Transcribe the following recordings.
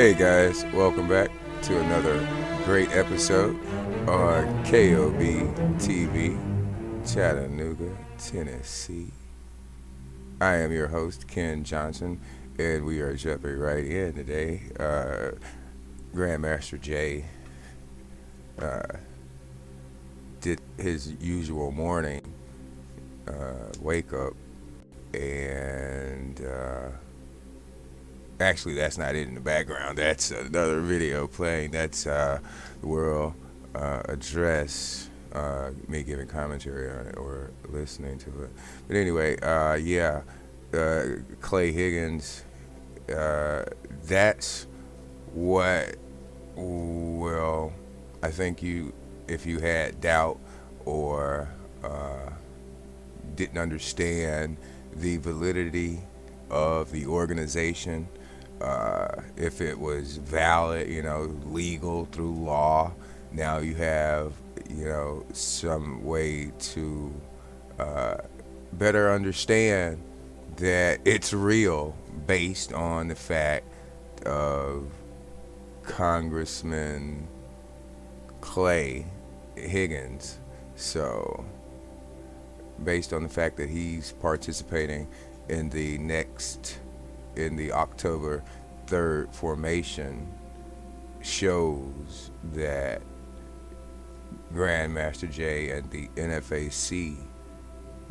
Hey guys, welcome back to another great episode on KOB TV, Chattanooga, Tennessee. I am your host, Ken Johnson, and we are jumping right in today. Grandmaster Jay uh, did his usual morning wake up, and actually, that's not it in the background. That's another video playing. That's the world address, me giving commentary on it or listening to it. But anyway, yeah, Clay Higgins. That's what. Well, I think if you had doubt or didn't understand the validity of the organization, if it was valid, legal through law. Now you have, some way to better understand that it's real based on the fact of Congressman Clay Higgins. So, based on the fact that he's participating in the October 3rd formation, shows that Grandmaster Jay and the NFAC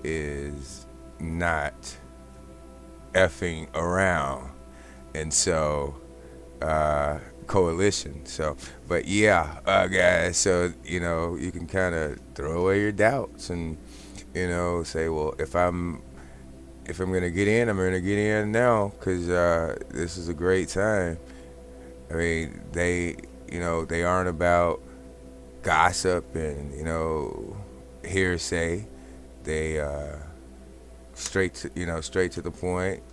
is not effing around. And so, coalition. So, but yeah, guys, so, you can kind of throw away your doubts and, say, well, if I'm gonna get in, I'm gonna get in now because this is a great time. I mean, they aren't about gossip and hearsay. They straight to the point,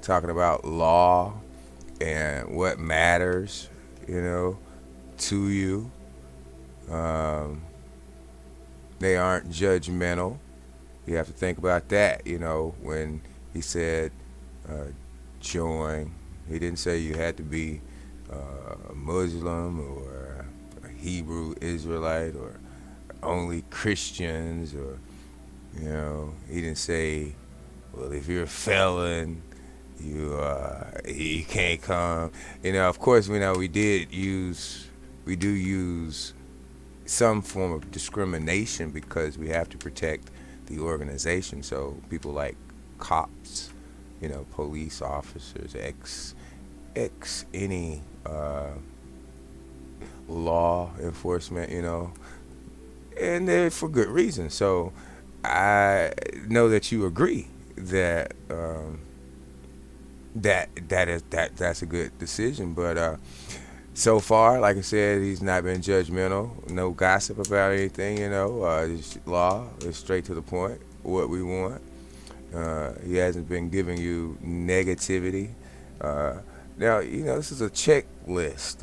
talking about law and what matters, to you. They aren't judgmental. You have to think about that, when he said join. He didn't say you had to be a Muslim or a Hebrew Israelite or only Christians or, he didn't say, well, if you're a felon, you can't come. Of course, we do use some form of discrimination because we have to protect the organization. So people like cops, police officers, any law enforcement, and they're for good reason. So I know that you agree that that's a good decision. But so far, like I said, he's not been judgmental. No gossip about anything. This law is straight to the point. What we want. He hasn't been giving you negativity. Now, this is a checklist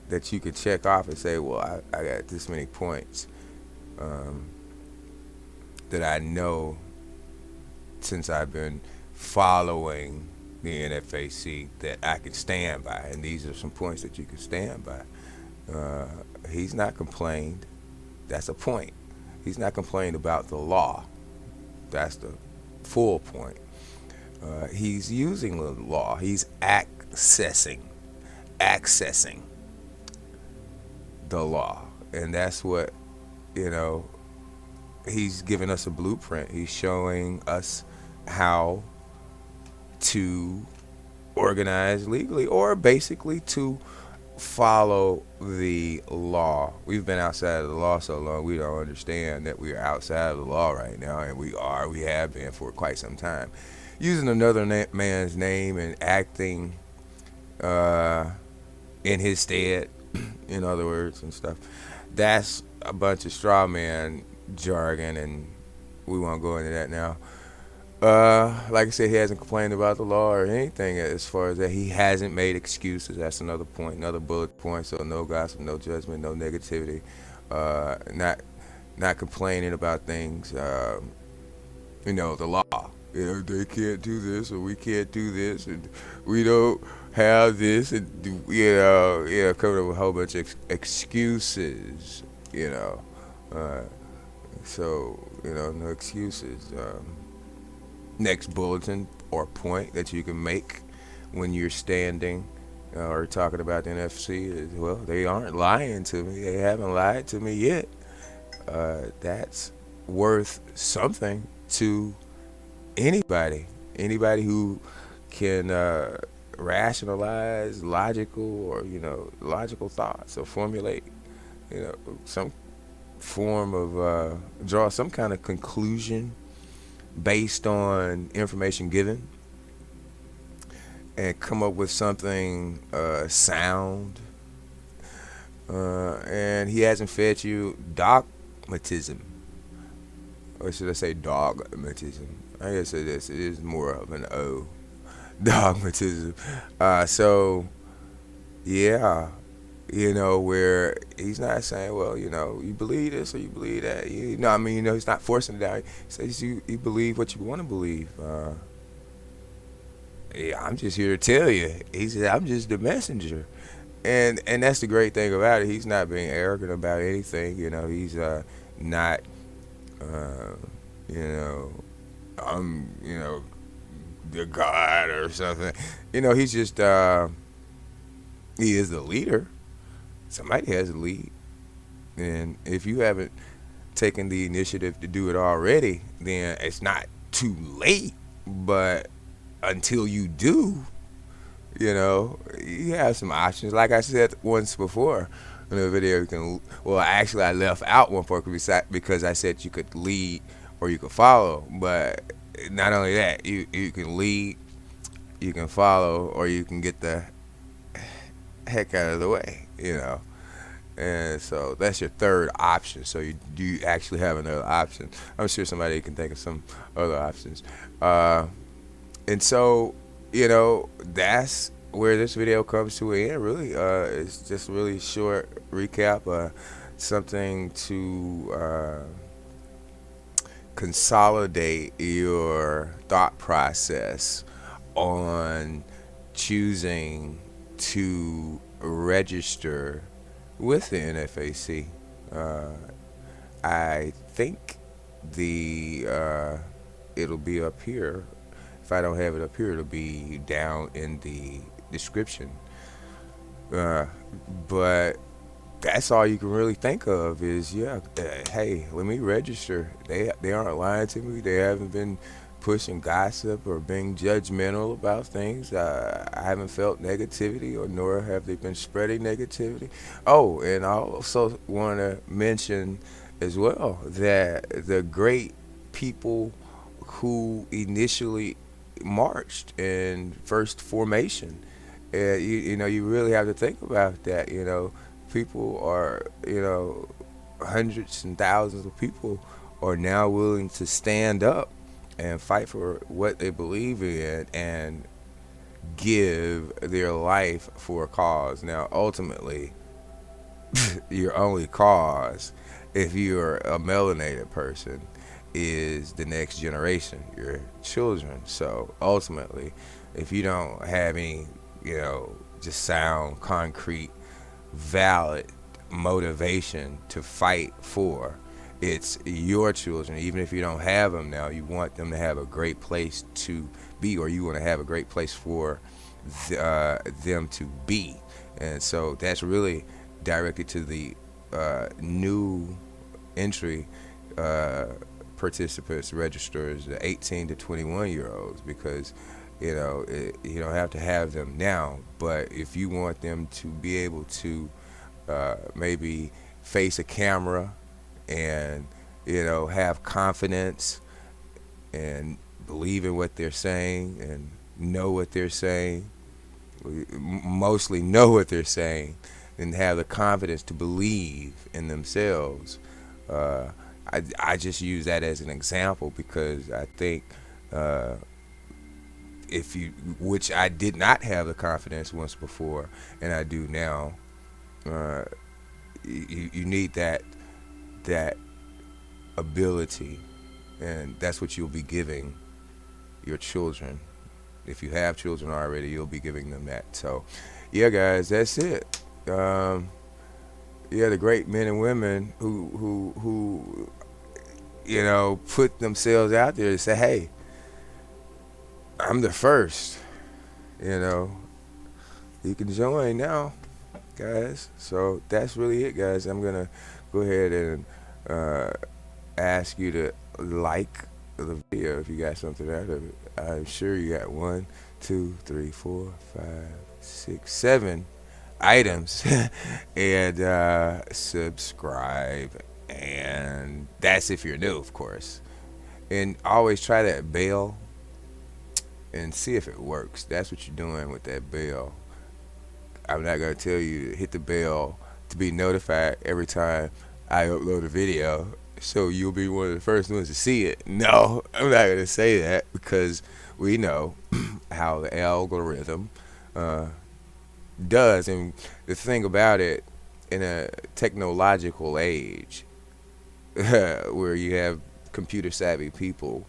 that you could check off and say, well, I got this many points that I know since I've been following the NFAC that I can stand by, and these are some points that you can stand by. He's not complained. That's a point. He's not complained about the law. That's the full point. He's using the law. He's accessing the law, and that's what he's giving us a blueprint. He's showing us how to organize legally, or basically to follow the law. We've been outside of the law so long, we don't understand that we are outside of the law right now, and we have been for quite some time. Using another man's name and acting in his stead, in other words, and stuff. That's a bunch of straw man jargon, and we won't go into that now. Like I said, he hasn't complained about the law or anything as far as that. He hasn't made excuses. That's another point, another bullet point. So no gossip, no judgment, no negativity. Not complaining about things. The law. They can't do this or we can't do this, and we don't have this, and coming up with a whole bunch of excuses, you know. Uh, no excuses. Next bulletin or point that you can make when you're standing or talking about the NFC is, well, they aren't lying to me. They haven't lied to me yet. That's worth something to anybody. Anybody who can rationalize logical thoughts or formulate, some form of draw some kind of conclusion based on information given and come up with something sound. And he hasn't fed you dogmatism, or should I say dogmatism? I guess it is. It is more of an O, dogmatism. So yeah, where he's not saying, well, you believe this or you believe that. I mean, he's not forcing it down. He says you believe what you want to believe. Yeah, I'm just here to tell you. He said, I'm just the messenger. And that's the great thing about it. He's not being arrogant about anything. He's not, uh, you know, I'm, the God or something. He's just, he is the leader. Somebody has to lead. And if you haven't taken the initiative to do it already, then it's not too late. But until you do, you have some options. Like I said once before in the video, actually, I left out one part because I said you could lead or you could follow. But not only that, you can lead, you can follow, or you can get the heck out of the way. And so that's your third option. So you actually have another option. I'm sure somebody can think of some other options. And so, that's where this video comes to an end, really. It's just a really short recap, something to consolidate your thought process on choosing to register with the NFAC. I think it'll be up here. If I don't have it up here, it'll be down in the description. But that's all you can really think of is, hey, let me register. They aren't lying to me. They haven't been pushing gossip or being judgmental about things. I haven't felt negativity, or nor have they been spreading negativity. Oh, and I also want to mention as well that the great people who initially marched in first formation, you really have to think about that. People are, hundreds and thousands of people are now willing to stand up and fight for what they believe in and give their life for a cause. Now, ultimately, your only cause, if you're a melanated person, is the next generation, your children. So ultimately, if you don't have any, just sound, concrete, valid motivation to fight for, it's your children. Even if you don't have them now, you want them to have a great place to be, or you want to have a great place for them to be. And so that's really directed to the new entry participants, registrars, the 18 to 21 year olds, because you don't have to have them now, but if you want them to be able to maybe face a camera and have confidence and believe in what they're saying and know what they're saying, mostly know what they're saying, and have the confidence to believe in themselves. I just use that as an example because I think which I did not have the confidence once before, and I do now. You need that ability, and that's what you'll be giving your children If you have children already, you'll be giving them that. So, yeah, guys, that's it. Yeah, the great men and women who put themselves out there to say, hey, I'm the first. You know, you can join now, guys. So that's really it, guys. I'm gonna go ahead and ask you to like the video if you got something out of it. I'm sure you got 1, 2, 3, 4, 5, 6, 7 items, and subscribe. And that's if you're new, of course. And always try that bell and see if it works. That's what you're doing with that bell. I'm not gonna tell you to hit the bell to be notified every time I upload a video, so you'll be one of the first ones to see it. No, I'm not gonna say that, because we know how the algorithm does. And the thing about it, in a technological age where you have computer savvy people,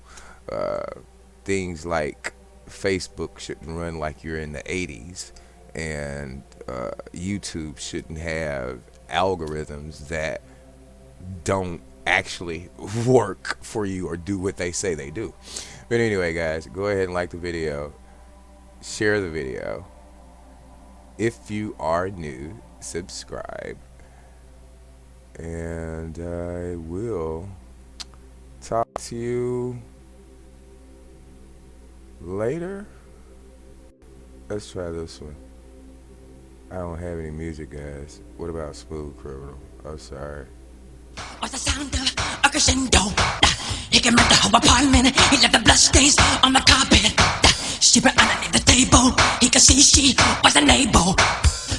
things like Facebook shouldn't run like you're in the 80s, and YouTube shouldn't have algorithms that don't actually work for you or do what they say they do. But anyway, guys, go ahead and like the video, share the video. If you are new, subscribe, and I will talk to you later. Let's try this one. I don't have any music, guys. What about Smooth Criminal? I'm sorry. Was the sound of a crescendo. He came right to her apartment. He left the bloodstains on the carpet. She ran underneath the table. He could see she was unable.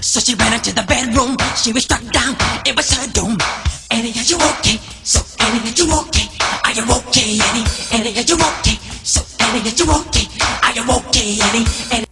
So she ran into the bedroom. She was struck down. It was her doom. Annie, are you okay? So Annie, are you okay? Are you okay, Annie? Annie, are you okay? So Annie, are you okay? Are you okay, Annie? Annie